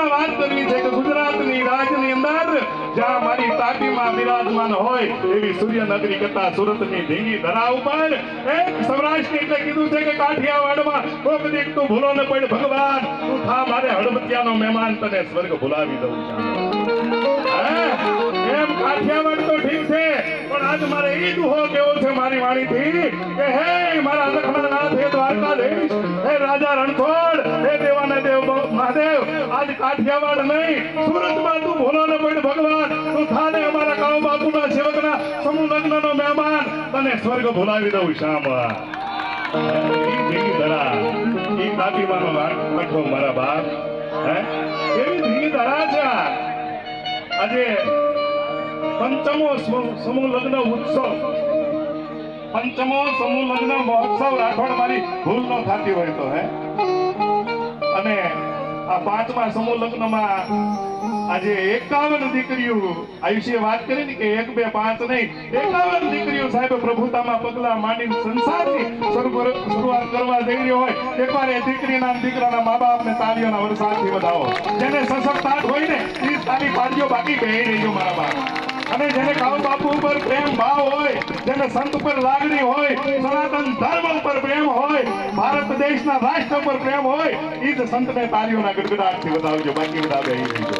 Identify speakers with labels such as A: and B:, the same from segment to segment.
A: સુરતમાં વાત કરવી છે કે ગુજરાતની રાજની અંદર જ્યાં મારી તાપીમાં બિરાજમાન હોય એવી સૂર્યનગરી કરતા સુરતની ધીંગી ધરા ઉપર એક સૌરાષ્ટ્ર એટલે કીધું છે કે કાઠિયાવાડમાં કોક દીક તું ભૂલો ન પડ ભગવાન તું થા મારે હળવતિયાનો મહેમાન તને સ્વર્ગ ભૂલાવી દઉં છું એમ કાઠિયાવાડ તો ઠીક છે પણ આજ મારે એ દુહો કેવો છે મારી વાણીથી કે હે મારા લખમણનાથ હે દ્વારકાધીશ હે રાજા રણછોડ હે દેવાના દેવ મહાદેવ આજ કાઠિયાવાડ નહીં સુરતમાં તું ભૂલો ન પડ ભગવાન તું થાને અમારા કાળો બાપુના સેવકના સમૂહ લગ્નનો મહેમાન તને સ્વર્ગ ભૂલાવી દઉં શામા ઈ ધીંગી ધરા ઈ કાઠીવાનો વાંકો મારા બાપ હે એવી ધીંગી ધરા છે આજે પંચમો સમૂહ લગ્ન ઉત્સવ પંચમો સમૂહ લગ્ન મહોત્સવ રાખોડ મારી ભૂલ ન થતી હોય તો હે અને આ પાંચમા સમૂહ લગ્નમાં આજે 51 દીકરીઓ આયુષ્ય વાત કરી ને કે 1 2 5 નહીં 51 દીકરીઓ સાહેબ પ્રભુતામાં પગલા માંડીને સંસારની શરૂઆત કરવા જઈ રહ્યો હોય એકવાર એ દીકરીના દીકરાના મા બાપને તાળીઓના વરસાદથી વધાવો જેને સશક્ત હોય ને એ તારી પાડીઓ બાકી બેહી રહેજો મારા બાપ અને જેને કાળુ બાપુ ઉપર પ્રેમ ભાવ હોય જેને સંત ઉપર લાગણી હોય સનાતન ધર્મ ઉપર પ્રેમ હોય ભારત દેશના રાષ્ટ્ર ઉપર પ્રેમ હોય એ જ સંતને તાળીઓના ગડગડાટથી વધાવજો બાકી બધા બેહી રહેજો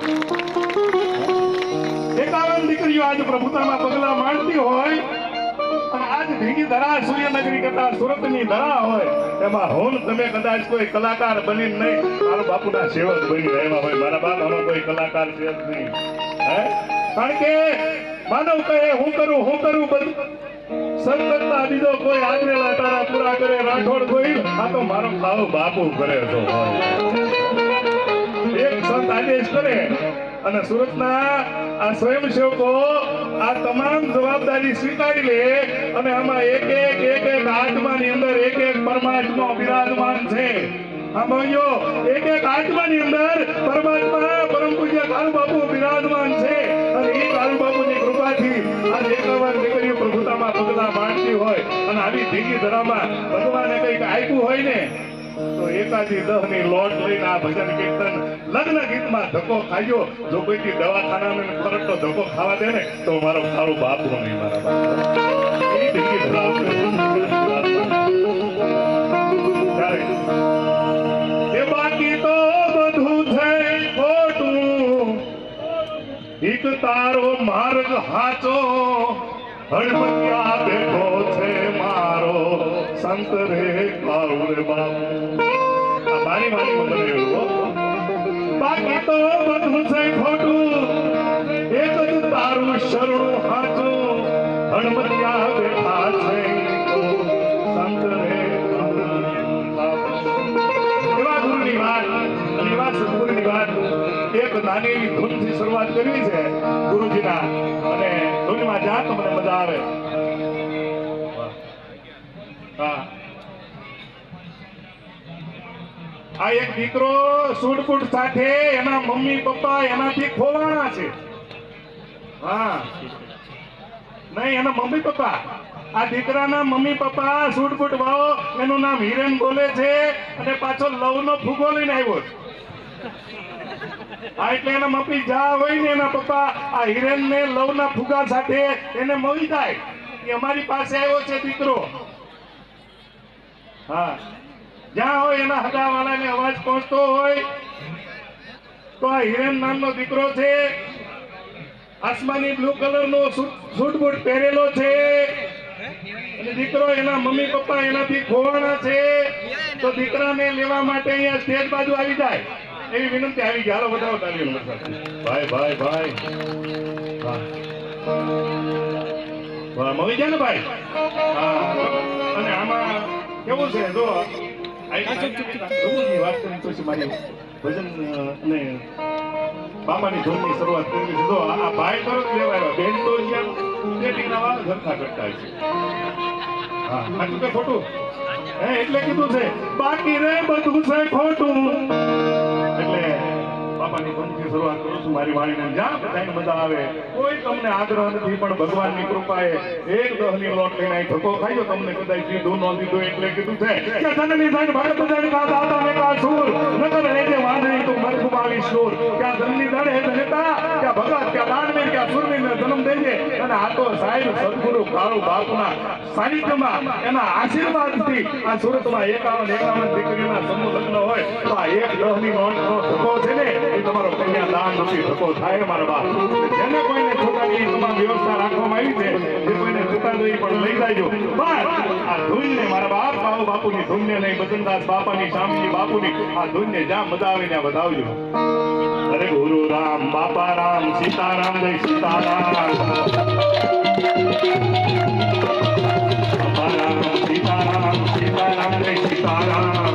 A: 51 દીકરીઓ આજ પ્રભુતામાં પગલા માંડતી હોય અને આજ ધીંગી ધરા સૂર્યનગરી કરતા સુરતની ધરા હોય એમાં હોન તમે કદાચ કોઈ કલાકાર બની નહીં મારા બાપુના સેવક બની રહેવા હોય મારા બાપ આમાં કોઈ કલાકાર છે જ નહીં હે કારણ કે માનવ કહે હું કરું બધું સંતતા બીજો કોઈ આગળ તારા પૂરા કરે રાઠોડ કોઈ આ તો મારો કાળો બાપુ કરે તો એક સંત આદેશ કરે અને સુરતના આ સ્વયંસેવકો આ તમામ જવાબદારી સ્વીકારી લે અને આમાં એક આત્માની અંદર એક પરમાત્મા બિરાજમાન છે આ ભાઈઓ એક આત્માની અંદર પરમાત્મા પરમ પૂજ્ય કાળુ બાપુ બિરાજમાન છે અને એ કાળુ બાપુની કૃપાથી આ 51 દીકરીઓ પ્રભુતામાં પગલા માંડતી હોય અને આવી ધીંગી ધરામાં ભગવાને કંઈક આપ્યું હોય ને તો એકાદી 10 ની લોટ લઈને આ ભજન કીર્તન લગ્ન ગીતમાં ધક્કો ખાજો જો કોઈથી દવાખાનામાં ફરકતો ધક્કો ખાવા દે ને તો મારો કાળુ બાપુ નહીં મારા બાપ એ ધીંગી ધરાવ એ બાકી તો બધું છે ખોટું એક તારો માર્ગ હાચો હળવતિયા બેઠો છે મારો સંત રે કાળુ રે બાપુ આ મારી મને એવું બાકી તો બધું છે ખોટું એક જ તારું શરણું હાચું હળવતિયા બેઠા છે સંત રે એક નાની એવી ધૂનથી શરૂઆત કરવી છે ગુરુજીના અને ધૂનમાં જા તો મને મજા આવે આ એક દીકરો સૂટબૂટ સાથે એના મમ્મી પપ્પા એનાથી ખોવાણા છે હા નહીં એના મમ્મી પપ્પા આ દીકરાના મમ્મી પપ્પા સૂટબૂટ વાળો એનું નામ હિરેન બોલે છે અને પાછો લવનો ફૂગો લઈને આવ્યો છે એટલે એના મમ્મી જા હોય ને એના પપ્પા આ હિરેન ને લવના ફુગા સાથે એને મળી જાય કે અમારી પાસે આવ્યો છે દીકરો હા જ્યાં હોય એના હગાવાળાને અવાજ પહોંચતો હોય તો આ હિરેન નામનો દીકરો છે આસમાની બ્લુ કલરનો સૂટબૂટ પહેરેલો છે અને દીકરો એના મમ્મી પપ્પા એનાથી ખોવાણા છે તો દીકરાને લેવા માટે અહીંયા સ્ટેજ બાજુ આવી જાય એવી વિનંતી આવી ગઈ હાલો બતાવો તાલીઓ ભાઈ વાહ મળી જાય ને ભાઈ અને આમાં કેવું છે જો વાત કરી તો મારી ભજન અને બાબાની ધૂનની શરૂઆત કરી છે જો આ ભાઈ તરત લેવા આવ્યા બેન તો અહીંયા ઘરખા કરતા છે હા સાચું કે ખોટું હે એટલે કીધું છે બાકી રે બધું છે ખોટું એટલે બાપાની ધૂનથી શરૂઆત કરું છું મારી વાણીને જ્યાં બધાને મજા આવે કોઈ તમને આગ્રહ નથી પણ ભગવાનની કૃપાએ એક 10 ની લોટ લઈને અહીં ધક્કો ખાઈ તમને કદાચ દીધું ન દીધું એટલે કીધું છે કે જનની સાઈડ ભારત જનતા દાતા ને કા સુર નગર રેજે વાંદરી તું મરખુમાવી કિશોર ક્યાં ધનની દાડે હે નેતા ક્યાં ભગત ક્યાં દાનવીર ક્યાં સુરવીરને જન્મ દેજે અને આ તો સાહેબ સદગુરુ કાળુ બાપુના સાનિધ્યમાં એના આશીર્વાદથી આ સુરતમાં 51 દીકરીઓના સમૂહ લગ્ન હોય તો આ એક 10ની નોટનો ધક્કો છે ને એ તમારો કન્યાદાન નથી ધક્કો થાય મારા બાપ જેને કોઈને છોકરાની તમામ વ્યવસ્થા રાખવામાં આવી છે જે કોઈને છૂટા દઈ પણ લઈ જાયજો બસ આ ધૂનને મારા બાપ બાપુની ધૂનને નહીં બચનદાસ બાપાની શામજી બાપુની આ ધૂનને જ્યાં મજા આવે ત્યાં વધાવજો અરે ગુરુ રામ બાપા રામ સીતારામ જય સીતારામ બાપા રામ સીતારામ સીતારામ જય સીતારામ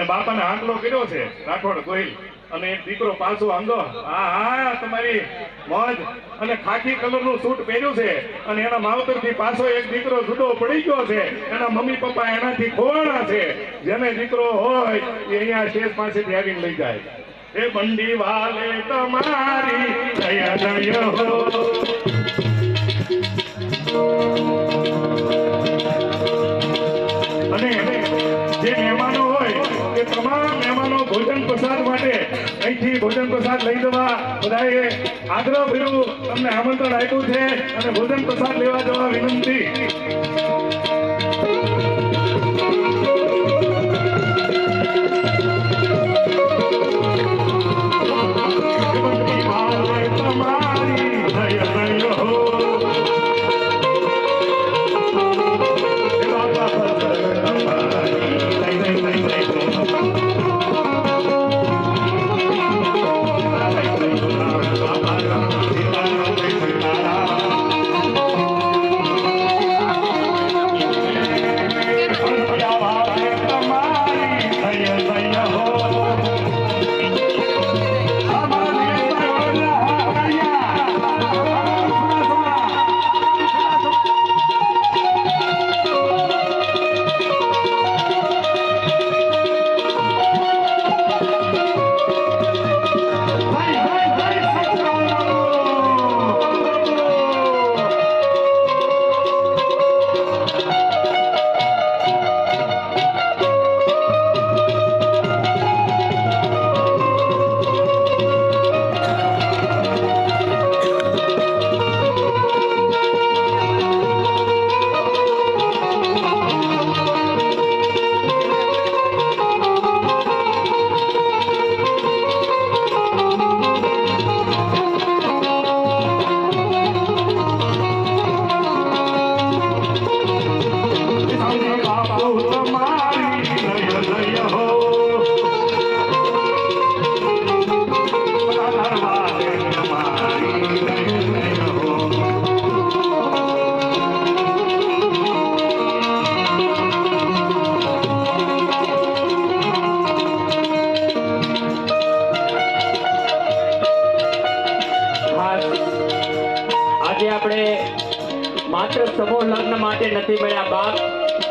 A: બાપાને આંકલો કર્યો છે રાઠોડ ગોહિલ અને એક દીકરો પાછો આંધો હા તમારી મોજ અને ખાકી કલરનું સૂટ પહેર્યું છે અને એના માવતરથી પાછો એક દીકરો જુદો પડી ગયો છે એના મમ્મી પપ્પા એનાથી ખોવાણા છે જેને દીકરો હોય એ અહીંયા શેષ પાસેથી આવીને લઈ જાય એ બંડી વાલે તમારી જય જય હો અને જે મહેમાનો હોય એ તમામ મહેમાનો ભોજન પ્રસાદ માટે અહીંથી ભોજન પ્રસાદ લઈ જવા બધાએ આગ્રહ કર્યું તમને આમંત્રણ આપ્યું છે અને ભોજન પ્રસાદ લેવા જવા વિનંતી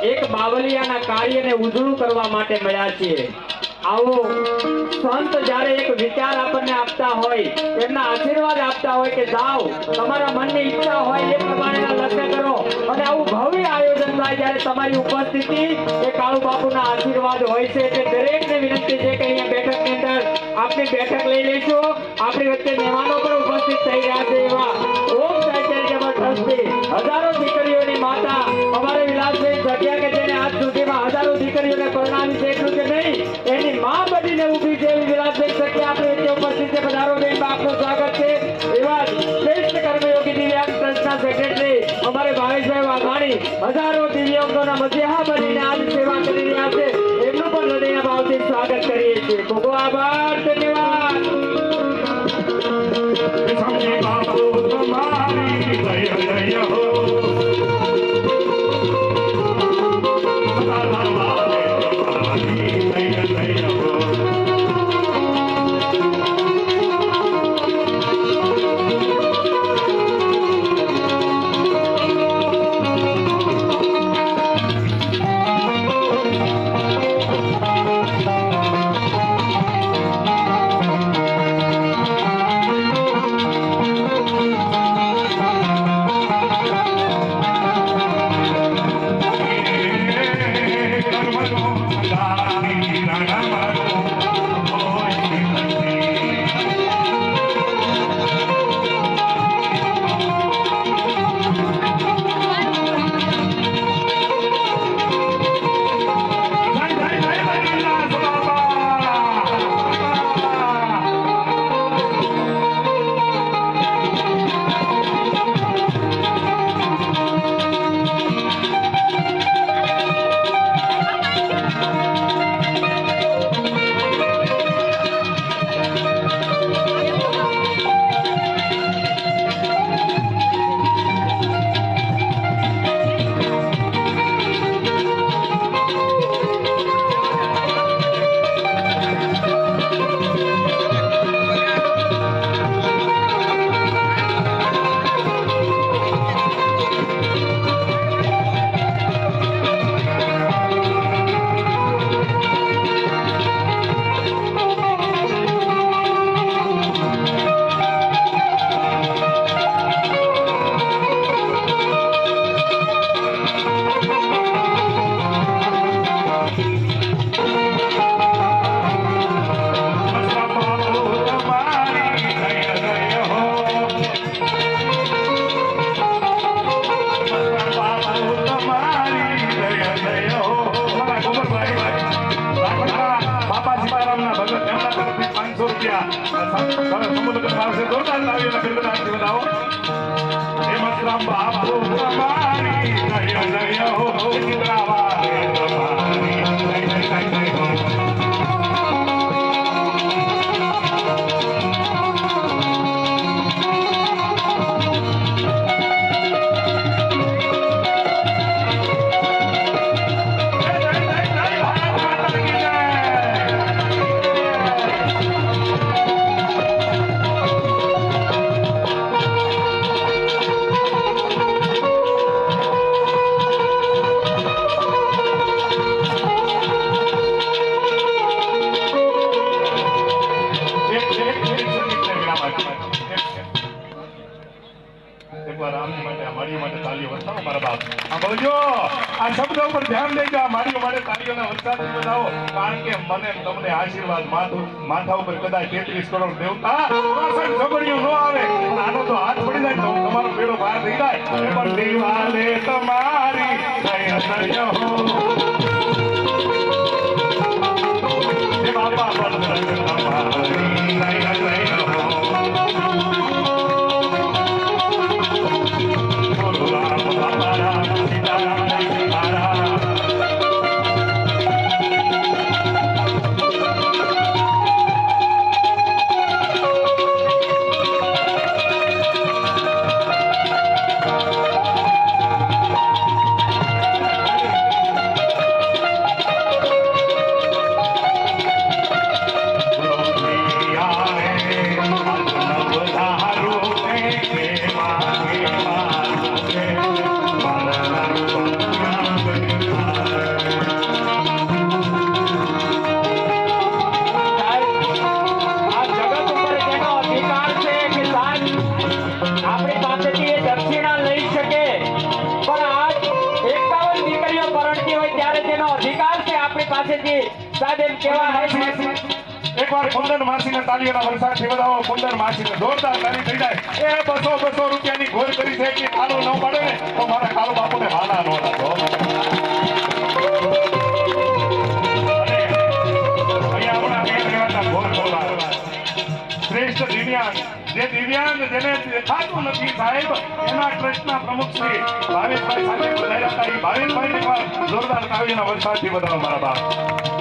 B: એક બાવલિયાના કાર્યને ઉજળું કરવા માટે મળ્યા છીએ. આવો સંત જ્યારે એક વિચાર આપણને આપતા હોય, એમના આશીર્વાદ આપતા હોય કે જાઓ તમારા મનની ઈચ્છા હોય એ પ્રમાણેના લગ્ન કરો, અને આવું ભવ્ય આયોજન થાય જ્યારે તમારી ઉપસ્થિતિ એ કાળુ બાપુના આશીર્વાદ હોય છે. એટલે દરેકને વિનંતી છે કે અહીંયા બેઠકની અંદર આપની બેઠક લઈ લઈશું. આપણી વચ્ચે મહેમાનો પણ ઉપસ્થિત થઈ રહ્યા છે. એવા ઓમ સાઈ ચેરિટેબલ ટ્રસ્ટી હજારો દીકરીઓની માતા અમારે વિલાસબેન જગ્યા કે જેને આજ સુધીમાં હજારો દીકરીઓને પરણાવી છે એટલું કે નહીં, એની માં બનીને ઊભી છે એવી વિલાસબેન જગ્યા આપણી વચ્ચે ઉપસ્થિત છે. પધારો બેન, આપનું સ્વાગત છે. એવા શ્રેષ્ઠ કર્મયોગી દિવ્યાંગ ટ્રસ્ટના સેક્રેટરી અમારે ભાવેશભાઈ વાઘાણી હજારો દિવ્યાંગોના મધ્યહા બનીને આજ સેવા કરી રહ્યા છે. એમનું પણ હૃદયના ભાવથી સ્વાગત કરીએ છીએ. ખૂબ ખૂબ આભાર, ધન્યવાદ.
A: સમજી બાપુ તમારી જય જય હો. સદા લાલે તમારી જય જય હો. આશીર્વાદ માથા ઉપર કદાચ 33 કરોડ દેવતા ઝઘડિયું ન આવે, આનો તો હાથ પડી જાય તો તમારો બેડો બહાર થઈ જાય. પણ દિવાલે તમારી જય જય હો. બાપા તમારી જય જય હો. બોલો રામ બાપા રામ, સીતારામ જય સીતારામ.
B: એનો અધિકાર છે આપણી પાસેથી સાહેબ એમ કહેવા હે
A: એકવાર કુંદન માસીને તાળીઓના વરસાદથી વધાવો. કુંદન માસીને જોરદાર તાળી થઈ જાય. એ 200 રૂપિયાની ઘોર કરી છે કે કાળો ન પડે ને તો મારા કાળો બાપુને હાલા નો લાગો. અને અહીંયા આપણા બે રહેવાના ઘોર ખોલા શ્રેષ્ઠ દિવ્યાંગ, જે દિવ્યાંગ જેને દેખાતું નથી સાહેબ, એના ટ્રસ્ટના પ્રમુખ શ્રી ભાવેશભાઈ સાથે વધાર્યા હતા. એ ભાવેશભાઈને જોરદાર તાળીઓના વરસાદથી વધાવો મારા બાપ.